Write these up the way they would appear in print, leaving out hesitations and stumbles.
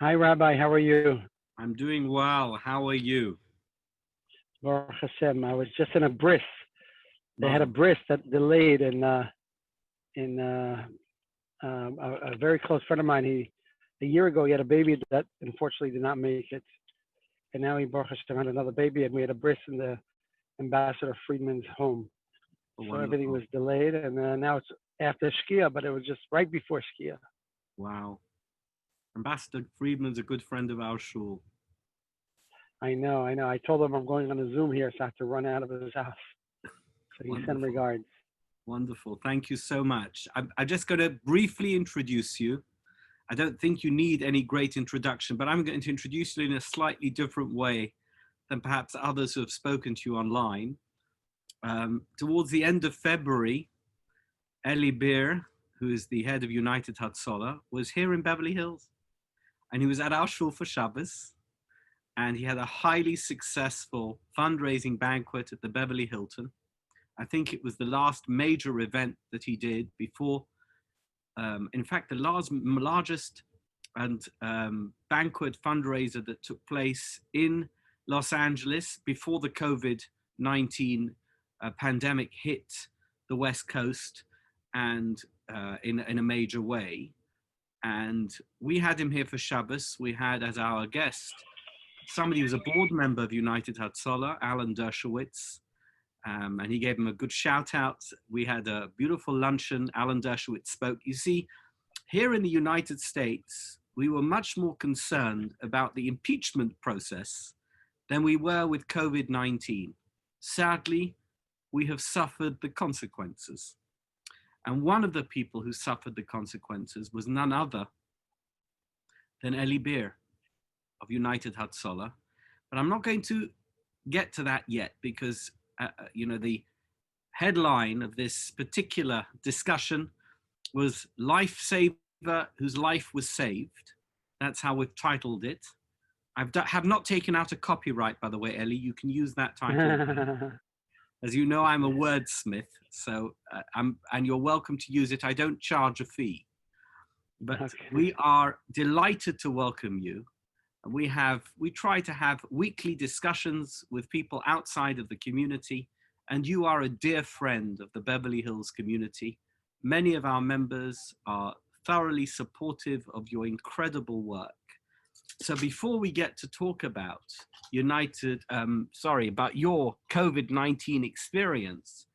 Hi, Rabbi. How are you? I'm doing well. How are you? Baruch Hashem. I was just in a bris. They had a Wow. bris that delayed, and a very close friend of mine. A year ago he had a baby that unfortunately did not make it, and now he Baruch Hashem had another baby, and we had a bris in the Ambassador Friedman's home. So everything Wonderful. was delayed, and now it's after Shkia, but it was just right before Shkia. Wow. Ambassador Friedman's a good friend of our shul. I know. I told him I'm going on a Zoom here, so I have to run out of his house. So he sent Wonderful. regards. Wonderful. Thank you so much. I'm just going to briefly introduce you. I don't think you need any great introduction, but I'm going to introduce you in a slightly different way than perhaps others who have spoken to you online. Towards the end of February, Eli Beer, who is the head of United Hatzalah, was here in Beverly Hills, and he was at our shul for Shabbos, and he had a highly successful fundraising banquet at the Beverly Hilton. I think it was the last major event that he did before, in fact, the largest and banquet fundraiser that took place in Los Angeles before the COVID-19 pandemic hit the West Coast and in a major way. And we had him here for Shabbos. We had as our guest somebody who was a board member of United Hatzalah, Alan Dershowitz, and he gave him a good shout out. We had a beautiful luncheon. Alan Dershowitz spoke. You see, here in the United States, we were much more concerned about the impeachment process than we were with COVID-19. Sadly, we have suffered the consequences. And one of the people who suffered the consequences was none other than Eli Beer of United Hatzalah. But I'm not going to get to that yet because, the headline of this particular discussion was Lifesaver Whose Life Was Saved. That's how we've titled it. Have not taken out a copyright, by the way, Eli. You can use that title. As you know, I'm a wordsmith, so and you're welcome to use it. I don't charge a fee. But Okay. we are delighted to welcome you. We try to have weekly discussions with people outside of the community, and you are a dear friend of the Beverly Hills community. Many of our members are thoroughly supportive of your incredible work. So before we get to talk about about your COVID-19 experience,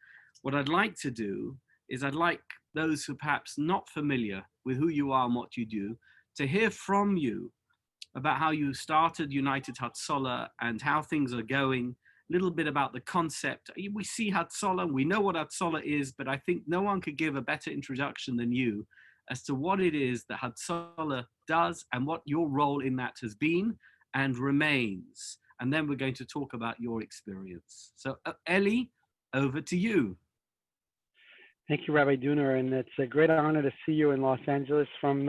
what I'd like to do is I'd like those who are perhaps not familiar with who you are and what you do to hear from you about how you started United Hatzalah and how things are going, a little bit about the concept. We see Hatzalah, we know what Hatzalah is, but I think no one could give a better introduction than you as to what it is that Hatzalah does and what your role in that has been and remains. And then we're going to talk about your experience. So Eli, over to you. Thank you, Rabbi Duner, and it's a great honor to see you in Los Angeles from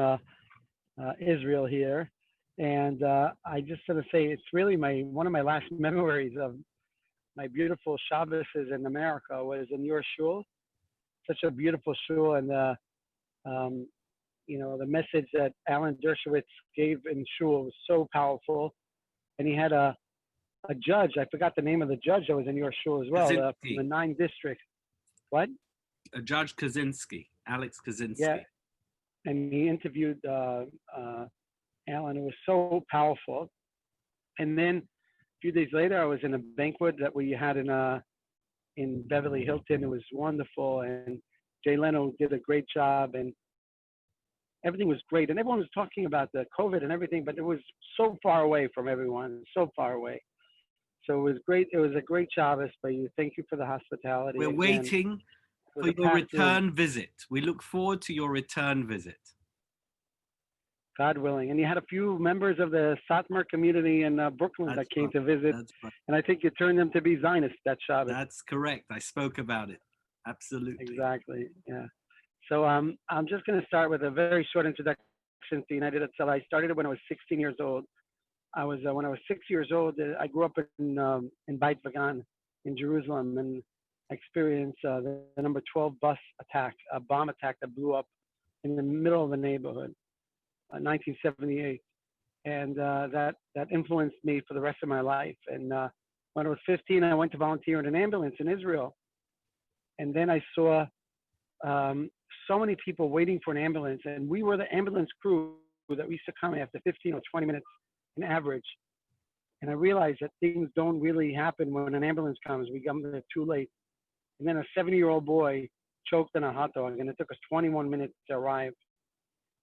Israel here. And I just want to say it's really one of my last memories of my beautiful Shabbos in America was in your shul. Such a beautiful shul, and the message that Alan Dershowitz gave in shul was so powerful. And he had a judge. I forgot the name of the judge that was in your shul as well, from the 9 districts. What? Judge Kaczynski, Alex Kaczynski. Yeah, and he interviewed Alan. It was so powerful. And then a few days later, I was in a banquet that we had in Beverly Hilton. It was wonderful, and Jay Leno did a great job, and everything was great. And everyone was talking about the COVID and everything, but it was so far away from everyone, so far away. So it was great. It was a great Shabbos by you. Thank you for the hospitality. We're waiting for your return visit. We look forward to your return visit. God willing. And you had a few members of the Satmar community in Brooklyn that came to visit. And I think you turned them to be Zionists that Shabbos. That's correct. I spoke about it. Absolutely. Exactly. Yeah. So I'm just going to start with a very short introduction to United Hatzalah. I started it when I was 16 years old. When I was 6 years old, I grew up in Beit Vagan in Jerusalem, and I experienced the number 12 bus attack, a bomb attack that blew up in the middle of the neighborhood, 1978. and that influenced me for the rest of my life. And when I was 15, I went to volunteer in an ambulance in Israel, and then I saw so many people waiting for an ambulance, and we were the ambulance crew that used to come after 15 or 20 minutes on average. And I realized that things don't really happen when an ambulance comes. We come there too late. And then a 70-year-old boy choked on a hot dog, and it took us 21 minutes to arrive.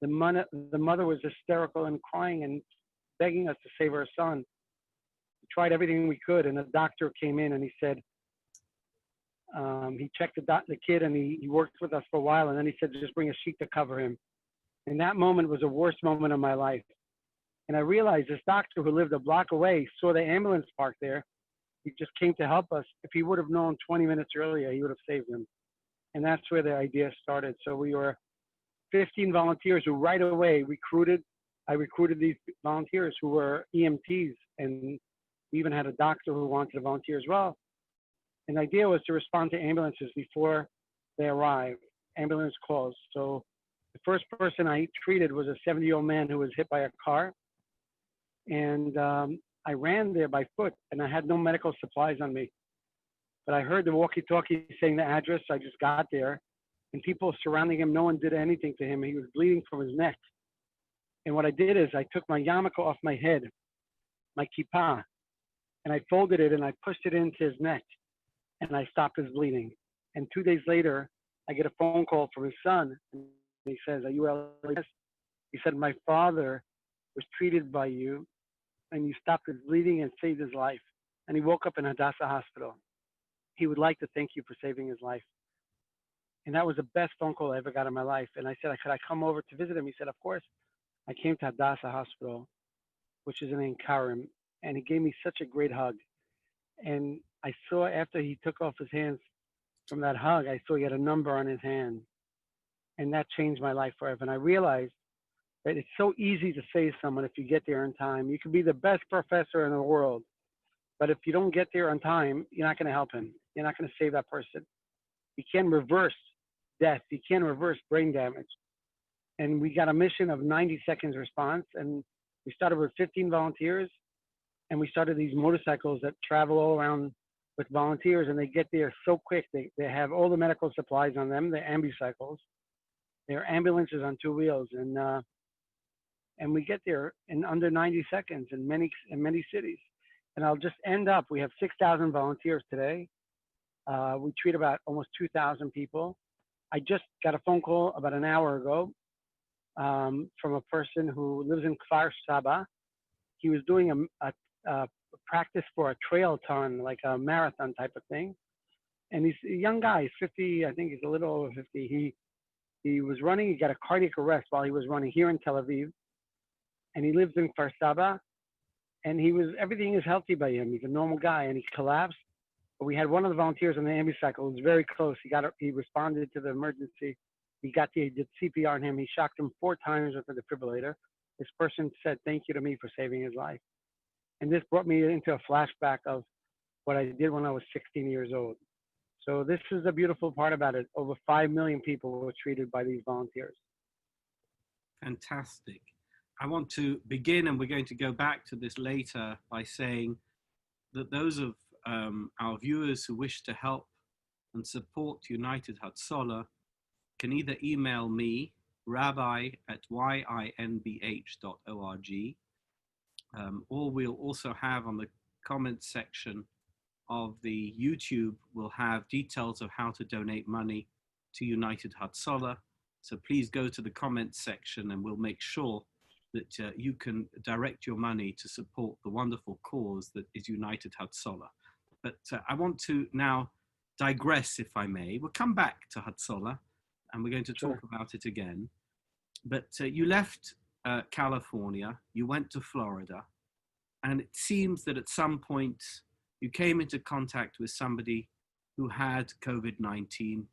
The mother was hysterical and crying and begging us to save her son. We tried everything we could, and a doctor came in and he said, he checked the kid, and he worked with us for a while, and then he said, just bring a sheet to cover him. And that moment was the worst moment of my life. And I realized this doctor who lived a block away saw the ambulance parked there. He just came to help us. If he would have known 20 minutes earlier, he would have saved him. And that's where the idea started. So we were 15 volunteers who right away I recruited these volunteers who were EMTs, and we even had a doctor who wanted to volunteer as well. And the idea was to respond to ambulances before they arrive, ambulance calls. So the first person I treated was a 70-year-old man who was hit by a car. And I ran there by foot, and I had no medical supplies on me. But I heard the walkie-talkie saying the address. I just got there, and people surrounding him, no one did anything to him. He was bleeding from his neck. And what I did is I took my yarmulke off my head, my kippah, and I folded it, and I pushed it into his neck, and I stopped his bleeding. And 2 days later, I get a phone call from his son, and he says, are you Eli? He said, my father was treated by you, and you stopped his bleeding and saved his life. And he woke up in Hadassah Hospital. He would like to thank you for saving his life. And that was the best phone call I ever got in my life. And I said, could I come over to visit him? He said, of course. I came to Hadassah Hospital, which is in Ein Karim, and he gave me such a great hug. And I saw after he took off his hands from that hug, I saw he had a number on his hand. And that changed my life forever. And I realized that it's so easy to save someone if you get there in time. You could be the best professor in the world, but if you don't get there on time, you're not going to help him. You're not going to save that person. You can't reverse death. You can't reverse brain damage. And we got a mission of 90 seconds response. And we started with 15 volunteers. And we started these motorcycles that travel all around with volunteers. And they get there so quick. They have all the medical supplies on them. They're ambucycles. They're ambulances on two wheels. And we get there in under 90 seconds in many cities. And I'll just end up, we have 6,000 volunteers today. We treat about almost 2,000 people. I just got a phone call about an hour ago from a person who lives in Kfar Saba. He was doing a practice for a trail ton, like a marathon type of thing. And he's a young guy, he's 50, I think he's a little over 50. He was running, he got a cardiac arrest while he was running here in Tel Aviv. And he lives in Kfar Saba, and everything is healthy by him. He's a normal guy, and he collapsed. But we had one of the volunteers on the ambucycle who was very close. He responded to the emergency. He did CPR on him. He shocked him 4 times with a defibrillator. This person said thank you to me for saving his life. And this brought me into a flashback of what I did when I was 16 years old. So this is the beautiful part about it. Over 5 million people were treated by these volunteers. Fantastic. I want to begin, and we're going to go back to this later, by saying that those of our viewers who wish to help and support United Hatzalah can either email me, rabbi@yinbh.org, or we'll also have on the comments section of the YouTube, we'll have details of how to donate money to United Hatzalah. So please go to the comments section, and we'll make sure that you can direct your money to support the wonderful cause that is United Hatzalah. But I want to now digress, if I may. We'll come back to Hatzalah, and we're going to talk about it again. But you left California, you went to Florida, and it seems that at some point you came into contact with somebody who had COVID-19.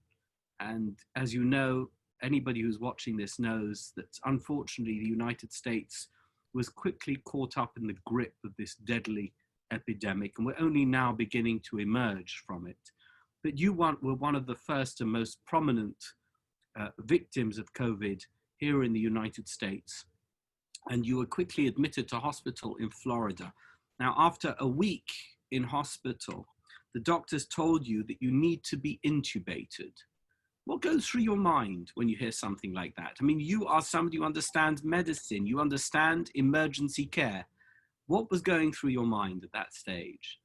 And as you know, anybody who's watching this knows that unfortunately the United States was quickly caught up in the grip of this deadly epidemic, and we're only now beginning to emerge from it. But you were one of the first and most prominent victims of COVID here in the United States. and you were quickly admitted to hospital in Florida. Now, after a week in hospital, the doctors told you that you need to be intubated. What goes through your mind when you hear something like that? I mean, you are somebody who understands medicine, you understand emergency care. What was going through your mind at that stage?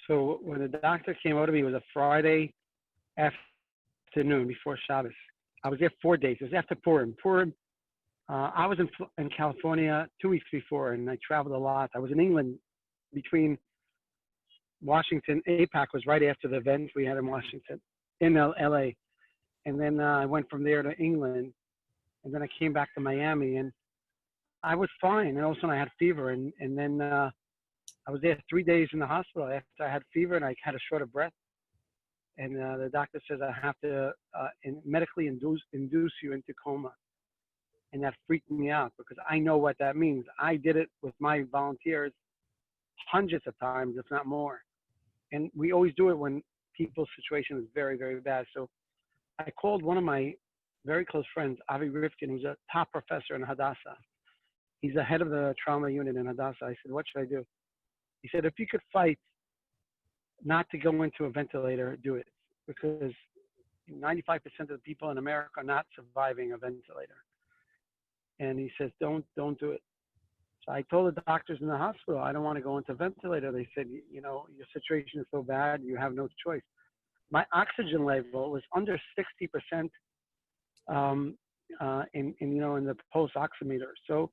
So when the doctor came over to me, it was a Friday afternoon before Shabbos. I was there 4 days. It was after Purim. I was in California 2 weeks before, and I traveled a lot. I was in England between Washington. APAC was right after the event we had in Washington, in LA. And then I went from there to England, and then I came back to Miami, and I was fine. And all of a sudden I had fever, and then I was there 3 days in the hospital after I had fever and I had a short of breath. And the doctor says I have to medically induce you into coma. And that freaked me out because I know what that means. I did it with my volunteers hundreds of times, if not more. And we always do it when people's situation is very, very bad. So I called one of my very close friends, Avi Rifkin, who's a top professor in Hadassah. He's the head of the trauma unit in Hadassah. I said, what should I do? He said, if you could fight not to go into a ventilator, do it. Because 95% of the people in America are not surviving a ventilator. And he says, don't do it. So I told the doctors in the hospital, I don't want to go into a ventilator. They said, you know, your situation is so bad, you have no choice. My oxygen level was under 60% in the pulse oximeter. So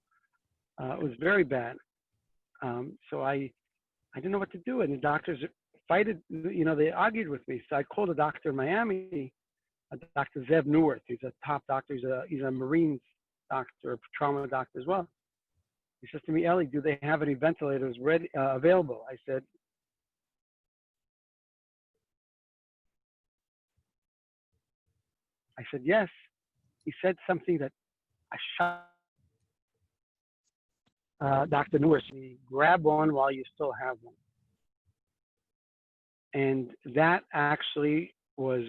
it was very bad. So I didn't know what to do. And the doctors they argued with me. So I called a doctor in Miami, Dr. Zev Neuwirth. He's a top doctor. He's a Marines doctor, a trauma doctor as well. He says to me, Eli, do they have any ventilators available? I said, yes. He said something that I shocked Dr. Neuwirth. Grab one while you still have one. And that actually was,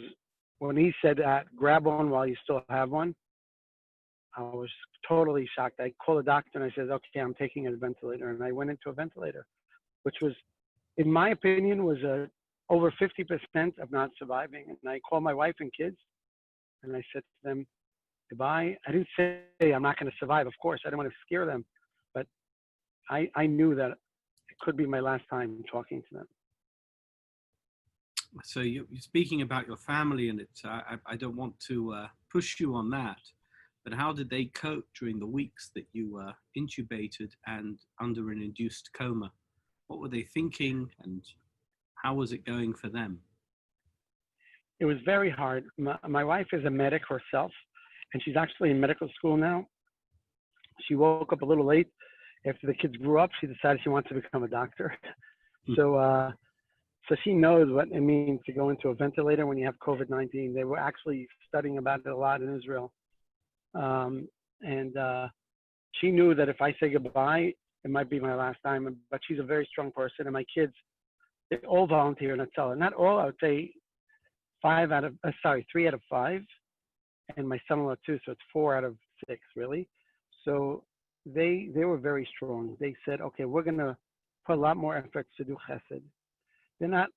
when he said that, grab one while you still have one, I was totally shocked. I called the doctor and I said, okay, I'm taking a ventilator. And I went into a ventilator, which was, in my opinion, was over 50% of not surviving. And I called my wife and kids and I said to them, goodbye. I didn't say I'm not going to survive. Of course, I didn't want to scare them, but I knew that it could be my last time talking to them. So you're speaking about your family, and it's I don't want to push you on that, but how did they cope during the weeks that you were intubated and under an induced coma? What were they thinking, and how was it going for them? It was very hard. My wife is a medic herself, and she's actually in medical school now. She woke up a little late. After the kids grew up, she decided she wants to become a doctor. So she knows what it means to go into a ventilator when you have COVID-19. They were actually studying about it a lot in Israel. She knew that if I say goodbye, it might be my last time. But she's a very strong person. And my kids, they all volunteer in Hatzalah. Not all, I would say 3 out of 5. And my son-in-law too, so it's 4 out of 6, really. So they were very strong. They said, okay, we're going to put a lot more efforts to do chesed. They're not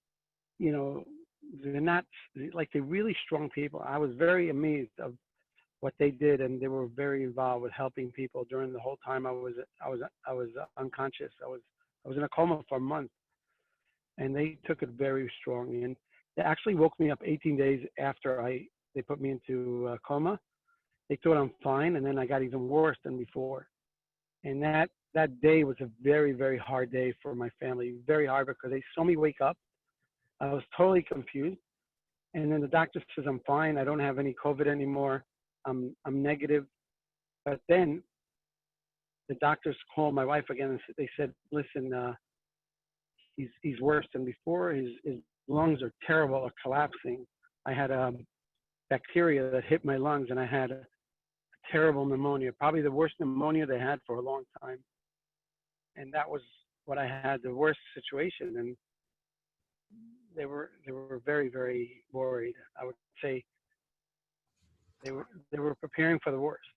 like, they're really strong people. I was very amazed of what they did, and they were very involved with helping people during the whole time I was unconscious. I was in a coma for a month, and they took it very strong. And they actually woke me up 18 days after they put me into a coma. They thought I'm fine, and then I got even worse than before. And that day was a very, very hard day for my family. Very hard because they saw me wake up. I was totally confused. And then the doctor says, I'm fine. I don't have any COVID anymore. I'm negative. But then the doctors called my wife again and they said, listen, he's worse than before. His lungs are terrible, are collapsing. I had bacteria that hit my lungs, and I had a terrible pneumonia, probably the worst pneumonia they had for a long time. And that was what I had, the worst situation. And they were very, very worried. I would say they were preparing for the worst.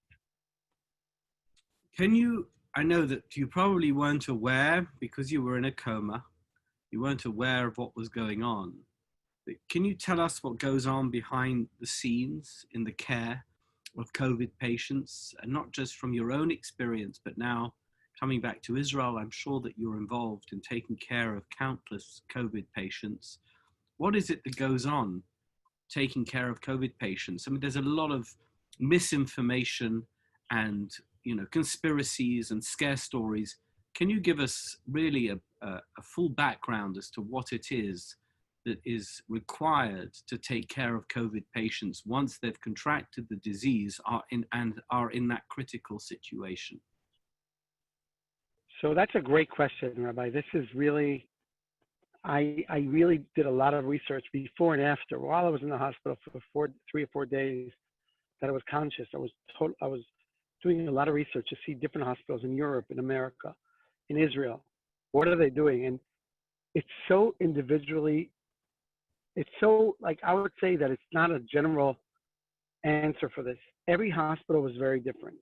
Can you, I know that you probably weren't aware because you were in a coma, you weren't aware of what was going on. But can you tell us what goes on behind the scenes in the care of COVID patients, and not just from your own experience, but now coming back to Israel, I'm sure that you're involved in taking care of countless COVID patients. What is it that goes on taking care of COVID patients? I mean, there's a lot of misinformation and conspiracies and scare stories. Can you give us really a full background as to what it is that is required to take care of COVID patients once they've contracted the disease and are in that critical situation? So that's a great question, Rabbi. This is really, I really did a lot of research before and after. While I was in the hospital for 3 or 4 days that I was conscious, I was doing a lot of research to see different hospitals in Europe, in America, in Israel. What are they doing? And it's so individually, it's so, like, I would say that it's not a general answer for this. Every hospital was very different.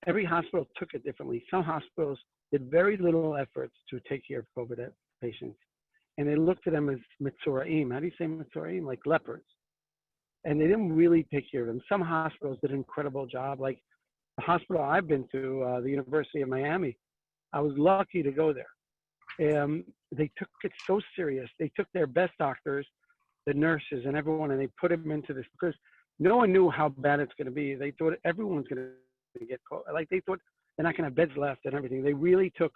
Every hospital took it differently. Some hospitals did very little efforts to take care of COVID patients. And they looked at them as Mitzoraim. How do you say Mitzoraim? Like lepers. And they didn't really take care of them. Some hospitals did an incredible job. Like the hospital I've been to, the University of Miami, I was lucky to go there. They took it so serious. They took their best doctors, the nurses and everyone, and they put them into this because no one knew how bad it's going to be. They thought everyone's going to get caught. Like they thought they're not going to have beds left and everything. They really took,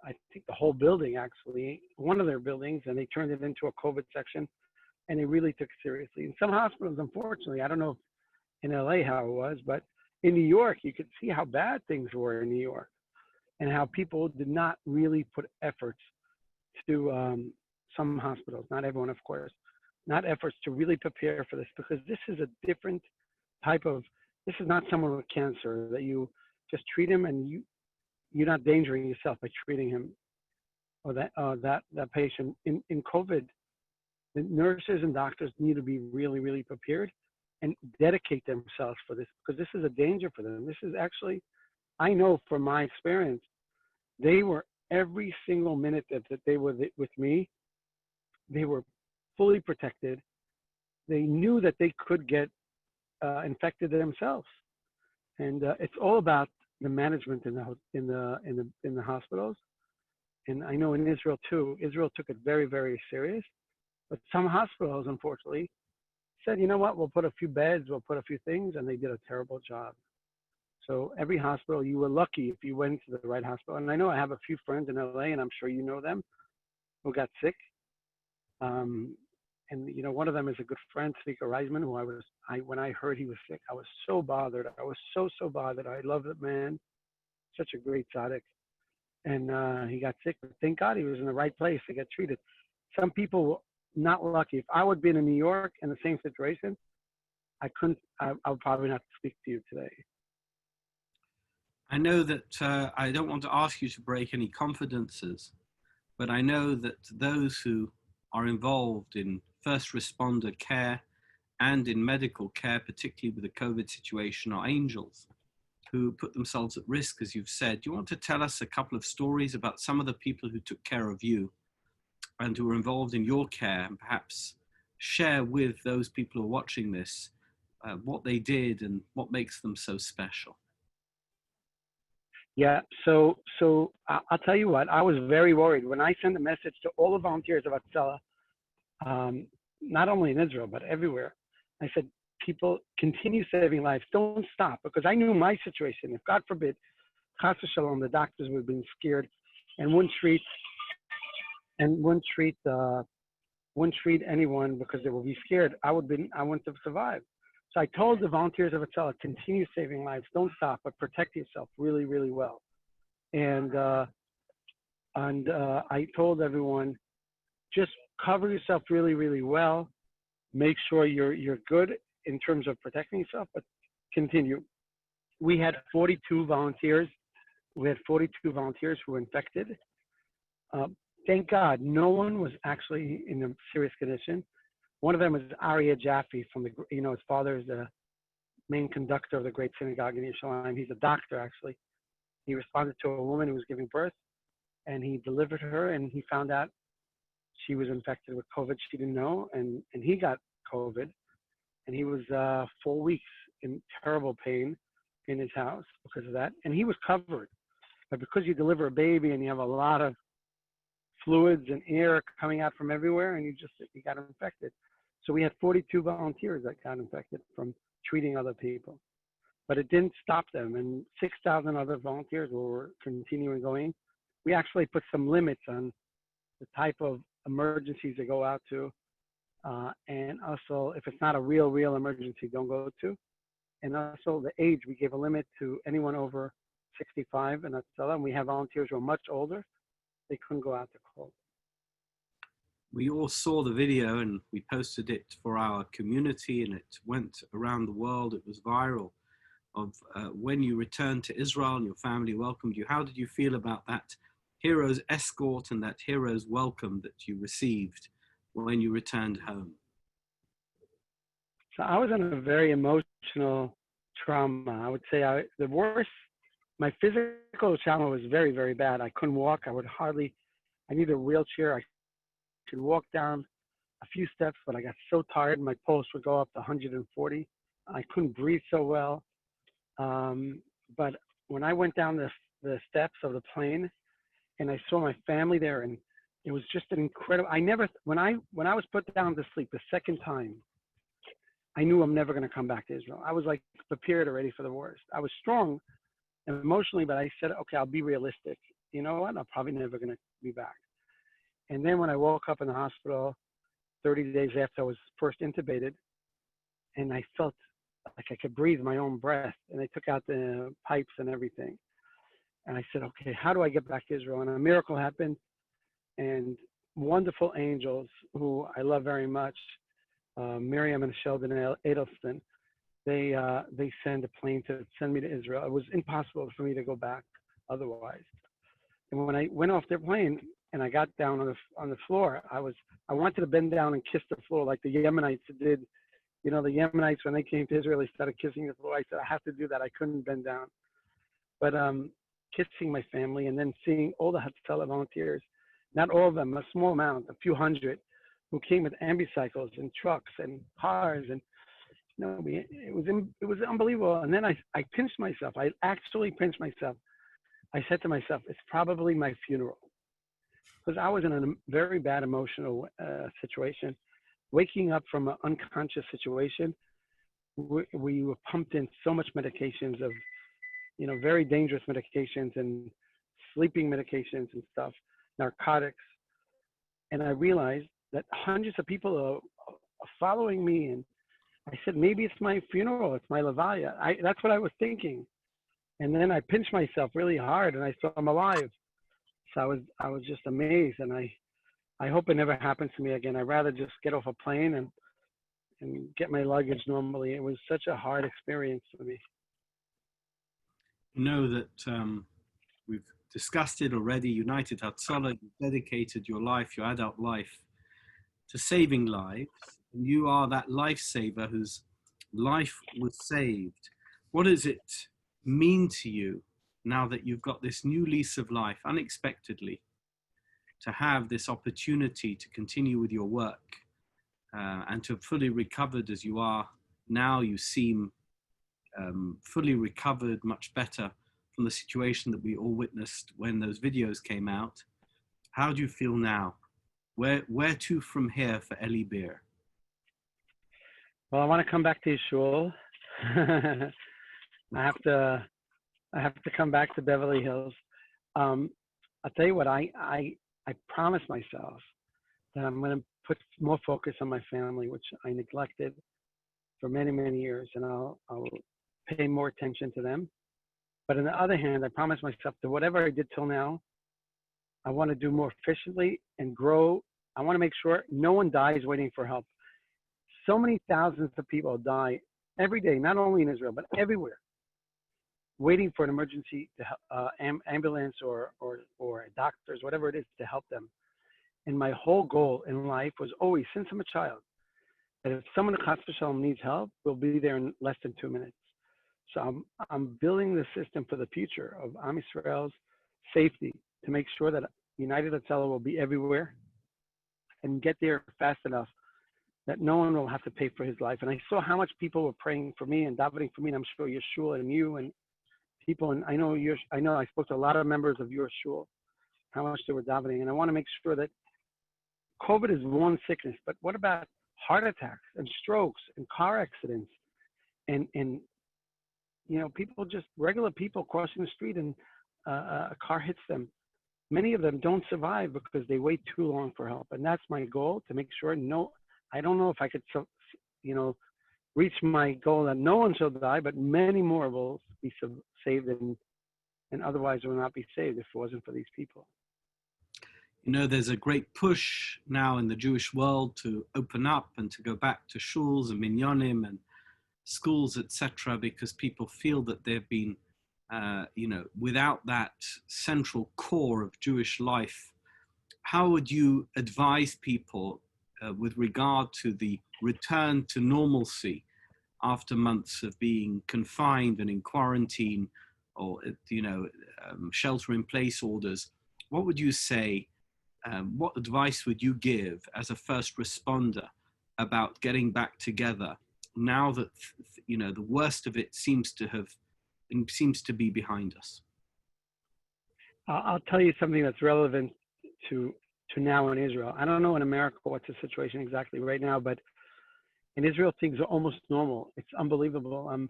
I think, the whole building, actually, one of their buildings, and they turned it into a COVID section, and they really took it seriously. In some hospitals, unfortunately, I don't know in LA how it was, but in New York, you could see how bad things were in New York and how people did not really put efforts to, some hospitals, not everyone, of course, not efforts to really prepare for this, because this is a different type of, this is not someone with cancer that you just treat him and you're not endangering yourself by treating him or that patient. In COVID, the nurses and doctors need to be really, really prepared and dedicate themselves for this, because this is a danger for them. This is actually, I know from my experience, they were every single minute that they were with me, they were fully protected. They knew that they could get infected themselves, and it's all about the management in the hospitals. And I know in Israel too, Israel took it very, very serious. But some hospitals, unfortunately, said, you know what, we'll put a few beds, we'll put a few things, and they did a terrible job. So every hospital, you were lucky if you went to the right hospital. And I know I have a few friends in LA, and I'm sure you know them, who got sick. And one of them is a good friend, Speaker Reisman, who when I heard he was sick, I was so bothered. I was so bothered. I love that man, such a great tzaddik. And he got sick, but thank God he was in the right place to get treated. Some people were not lucky. If I would have been in New York in the same situation, I would probably not speak to you today. I know that I don't want to ask you to break any confidences, but I know that those who are involved in first responder care and in medical care, particularly with the COVID situation, are angels who put themselves at risk, as you've said. Do you want to tell us a couple of stories about some of the people who took care of you and who were involved in your care, and perhaps share with those people who are watching this what they did and what makes them so special? Yeah, so I'll tell you what, I was very worried when I sent a message to all the volunteers of Hatzalah, not only in Israel, but everywhere. I said, people, continue saving lives. Don't stop, because I knew my situation. If God forbid, Chas v'shalom, the doctors would have been scared and wouldn't treat anyone because they would be scared, I wouldn't have survived. So I told the volunteers of Hatzalah, continue saving lives. Don't stop, but protect yourself really, really well. And I told everyone, just cover yourself really, really well. Make sure you're good in terms of protecting yourself, but continue. We had 42 volunteers. We had 42 volunteers who were infected. Thank God, no one was actually in a serious condition. One of them was Aryeh Jaffe from his father is main conductor of the Great Synagogue in Yerushalayim. He's a doctor, actually. He responded to a woman who was giving birth, and he delivered her, and he found out she was infected with COVID. She didn't know, and he got COVID, and he was 4 weeks in terrible pain in his house because of that, and he was covered. But because you deliver a baby and you have a lot of fluids and air coming out from everywhere, and you got infected. So we had 42 volunteers that got infected from treating other people. But it didn't stop them, and 6,000 other volunteers were continuing going. We actually put some limits on the type of emergencies they go out to, and also if it's not a real emergency, don't go to. And also the age, we gave a limit to anyone over 65 in Hatzalah, and we have volunteers who are much older. They couldn't go out to cold. We all saw the video and we posted it for our community, and it went around the world. It was viral of when you returned to Israel and your family welcomed you. How did you feel about that hero's escort and that hero's welcome that you received when you returned home? So I was in a very emotional trauma. I would say the worst, my physical trauma was very, very bad. I couldn't walk. I needed a wheelchair. I could walk down a few steps, but I got so tired. My pulse would go up to 140. I couldn't breathe so well. But when I went down the steps of the plane and I saw my family there, and it was just an incredible, when I was put down to sleep the second time, I knew I'm never going to come back to Israel. I was like prepared already for the worst. I was strong emotionally, but I said, okay, I'll be realistic. You know what? I'm probably never going to be back. And then when I woke up in the hospital 30 days after I was first intubated, and I felt like I could breathe my own breath, and they took out the pipes and everything. And I said, okay, how do I get back to Israel? And a miracle happened, and wonderful angels who I love very much, Miriam and Sheldon Adelston, they send a plane to send me to Israel. It was impossible for me to go back otherwise. And when I went off their plane and I got down on the floor, I wanted to bend down and kiss the floor like the Yemenites did. You know, the Yemenites, when they came to Israel, they started kissing the floor. I said, I have to do that. I couldn't bend down. But kissing my family and then seeing all the Hatzalah volunteers, not all of them, a small amount, a few hundred, who came with ambicycles and trucks and cars, and it was unbelievable. And then I pinched myself. I actually pinched myself. I said to myself, it's probably my funeral, because I was in a very bad emotional situation. Waking up from an unconscious situation, we were pumped in so much medications of, very dangerous medications and sleeping medications and stuff, narcotics. And I realized that hundreds of people are following me. And I said, maybe it's my funeral. It's my levaya. That's what I was thinking. And then I pinched myself really hard and I saw I'm alive. So I was just amazed. And I hope it never happens to me again. I'd rather just get off a plane and get my luggage normally. It was such a hard experience for me. You know that we've discussed it already. United Hatzalah, you dedicated your life, your adult life, to saving lives. And you are that lifesaver whose life was saved. What does it mean to you now that you've got this new lease of life unexpectedly, to have this opportunity to continue with your work and to have fully recovered as you are now? You seem fully recovered, much better from the situation that we all witnessed when those videos came out. How do you feel now? Where to from here for Eli Beer? Well, I want to come back to Yeshua. I have to come back to Beverly Hills. I'll tell you what, I promised myself that I'm going to put more focus on my family, which I neglected for many, many years, and I'll pay more attention to them. But on the other hand, I promised myself that whatever I did till now, I want to do more efficiently and grow. I want to make sure no one dies waiting for help. So many thousands of people die every day, not only in Israel, but everywhere, waiting for an emergency ambulance or doctors, whatever it is, to help them. And my whole goal in life was always, since I'm a child, if someone at Chas v'Shalom needs help, we'll be there in less than 2 minutes. So I'm building the system for the future of Am Yisrael's safety to make sure that United Hatzalah will be everywhere and get there fast enough that no one will have to pay for his life. And I saw how much people were praying for me and davening for me, and I'm sure your shul and you and people, and I know I spoke to a lot of members of your shul, how much they were davening. And I want to make sure that COVID is one sickness, but what about heart attacks and strokes and car accidents and people, just regular people crossing the street and a car hits them. Many of them don't survive because they wait too long for help. And that's my goal, to make sure I don't know if I could, reach my goal that no one shall die, but many more will be saved and otherwise will not be saved if it wasn't for these people. There's a great push now in the Jewish world to open up and to go back to shuls and minyanim and schools, etc., because people feel that they've been, without that central core of Jewish life. How would you advise people with regard to the return to normalcy after months of being confined and in quarantine or, shelter-in-place orders? What would you say? What advice would you give as a first responder about getting back together now that the worst of it seems to be behind us? I'll tell you something that's relevant to now in Israel. I don't know in America what's the situation exactly right now, but in Israel things are almost normal. It's unbelievable. I'm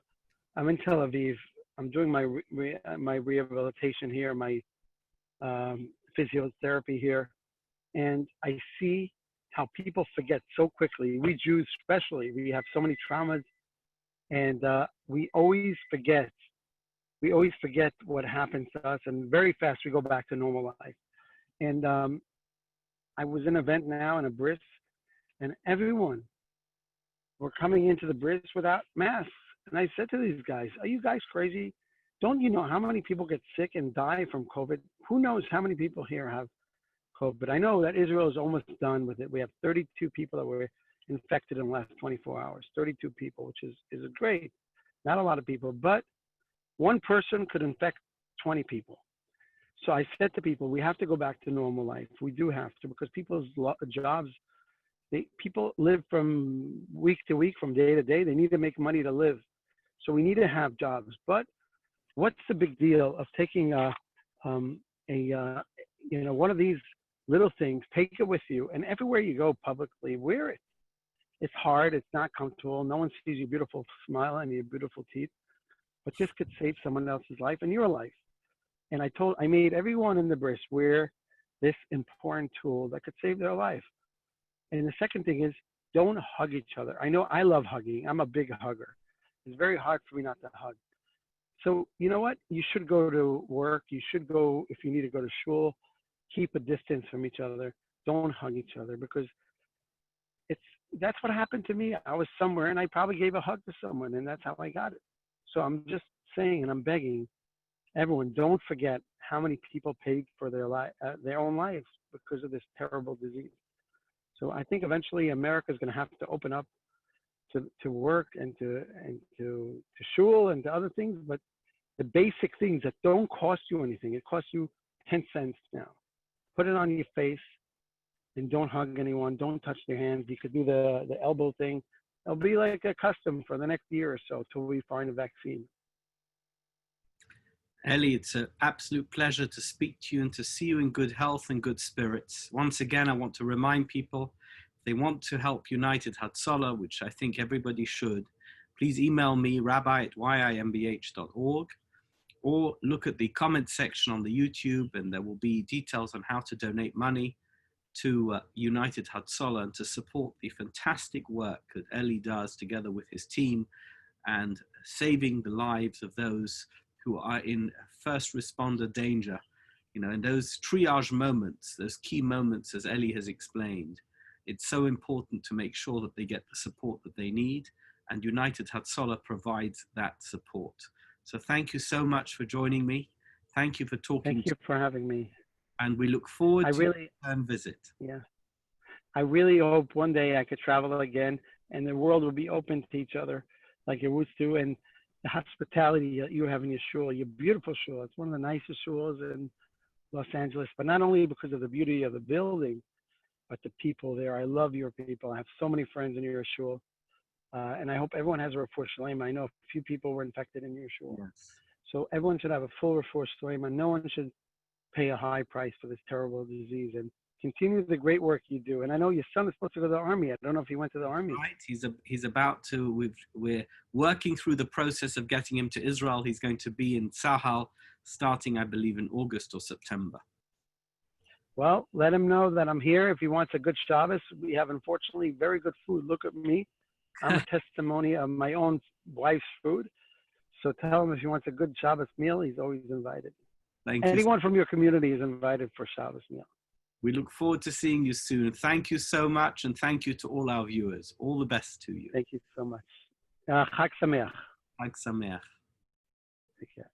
in Tel Aviv. I'm doing my rehabilitation here, my physiotherapy here, and I see how people forget so quickly. We Jews especially, we have so many traumas, and we always forget. We always forget what happens to us, and very fast we go back to normal life. And I was in an event now in a bris, and everyone were coming into the bris without masks. And I said to these guys, "Are you guys crazy? Don't you know how many people get sick and die from COVID? Who knows how many people here have COVID? I know that Israel is almost done with it. We have 32 people that were infected in the last 24 hours. 32 people, which is great. Not a lot of people, but one person could infect 20 people. So I said to people, we have to go back to normal life. We do have to, because people's jobs, people live from week to week, from day to day. They need to make money to live. So we need to have jobs. But what's the big deal of taking one of these little things, take it with you, and everywhere you go publicly, wear it. It's hard. It's not comfortable. No one sees your beautiful smile and your beautiful teeth. But this could save someone else's life and your life. And I made everyone in the bris wear this important tool that could save their life. And the second thing is, don't hug each other. I know I love hugging. I'm a big hugger. It's very hard for me not to hug. So you know what? You should go to work. You should go, if you need to go to shul, keep a distance from each other. Don't hug each other, because that's what happened to me. I was somewhere and I probably gave a hug to someone, and that's how I got it. So I'm just saying, and I'm begging everyone, don't forget how many people paid for their own lives because of this terrible disease. So I think eventually America is going to have to open up to work and to shul and to other things, but the basic things that don't cost you anything. It costs you 10 cents now. Put it on your face and don't hug anyone. Don't touch their hands. You could do the elbow thing. It'll be like a custom for the next year or so till we find a vaccine. Eli, it's an absolute pleasure to speak to you and to see you in good health and good spirits. Once again, I want to remind people, if they want to help United Hatzalah, which I think everybody should, please email me, rabbi@yimbh.org, or look at the comment section on the YouTube, and there will be details on how to donate money to United Hatzalah and to support the fantastic work that Eli does together with his team and saving the lives of those who are in first responder danger. In those triage moments, those key moments, as Eli has explained, it's so important to make sure that they get the support that they need, and United Hatzalah provides that support. So thank you so much for joining me. Thank you for talking. Thank you for having me. And we look forward to a return visit. Yeah. I really hope one day I could travel again. and the world will be open to each other like it used to. And the hospitality that you have in your shul, your beautiful shul. It's one of the nicest shuls in Los Angeles, but not only because of the beauty of the building, but the people there. I love your people. I have so many friends in your shul. And I hope everyone has a refuah shlema. I know a few people were infected in your shul. Yes. So everyone should have a full refuah shlema. No one should pay a high price for this terrible disease. And continue the great work you do. And I know your son is supposed to go to the army. I don't know if he went to the army. Right. He's about to. We're working through the process of getting him to Israel. He's going to be in Tzahal starting, I believe, in August or September. Well, let him know that I'm here. If he wants a good Shabbos, we have, unfortunately, very good food. Look at me. I'm a testimony of my own wife's food. So tell him if he wants a good Shabbos meal, he's always invited. Thank you. Anyone from your community is invited for Shabbos meal. We look forward to seeing you soon. Thank you so much, and thank you to all our viewers. All the best to you. Thank you so much. Chag Sameach. Chag Sameach. Take care.